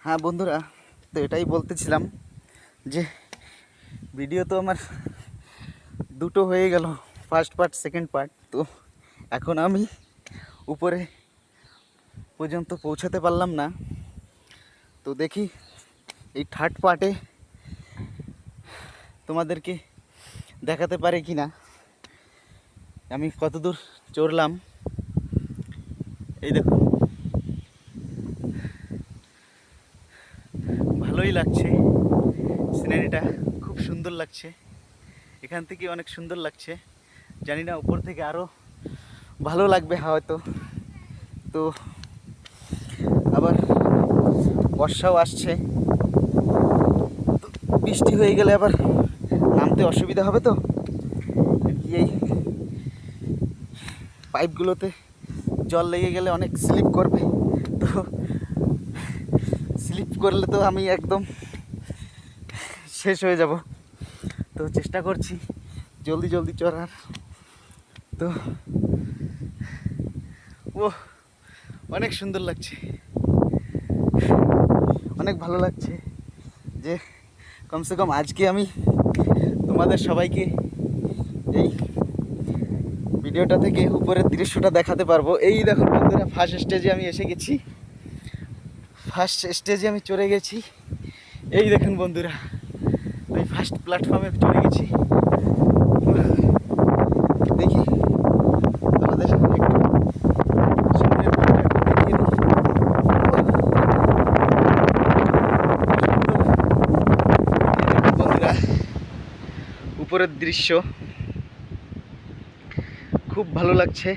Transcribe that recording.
হ্যাঁ বন্ধুরা, তো এটাই বলতেছিলাম যে ভিডিও তো আমার দুটো হয়ে গেল, ফার্স্ট পার্ট সেকেন্ড পার্ট। তো এখন আমি উপরে পর্যন্ত পৌঁছাতে পারলাম না। তো দেখি এই থার্ড পার্টে তোমাদেরকে দেখাতে পারে কি না আমি কতদূর চড়লাম। এই দেখুন, ভালোই লাগছে, সিনারিটা খুব সুন্দর লাগছে, এখান থেকে অনেক সুন্দর লাগছে। জানি না উপর থেকে আরও ভালো লাগবে হয়তো। তো আবার বর্ষাও আসছে, বৃষ্টি হয়ে গেলে আবার নামতে অসুবিধা হবে। তো এই পাইপগুলোতে জল লেগে গেলে অনেক স্লিপ করবে, তো স্লিপ করলে তো আমি একদম শেষ হয়ে যাব। তো চেষ্টা করছি জলদি জলদি চড়ার। তো ও অনেক সুন্দর লাগছে, অনেক ভালো লাগছে যে কমসে কম আজকে আমি তোমাদের সবাইকে এই ভিডিওটা থেকে উপরের দৃশ্যটা দেখাতে পারবো। এই দেখো বন্ধুরা, ফার্স্ট স্টেজে আমি এসে গেছি, ফার্স্ট স্টেজে আমি চড়ে গেছি। এই দেখুন বন্ধুরা, আমি ফার্স্ট প্ল্যাটফর্মে চড়ে গেছি। দেখি তোমাদের একটু সামনের দিকটা একটু দেখিয়ে দিই। বন্ধুরা, উপরের দৃশ্য খুব ভালো লাগছে।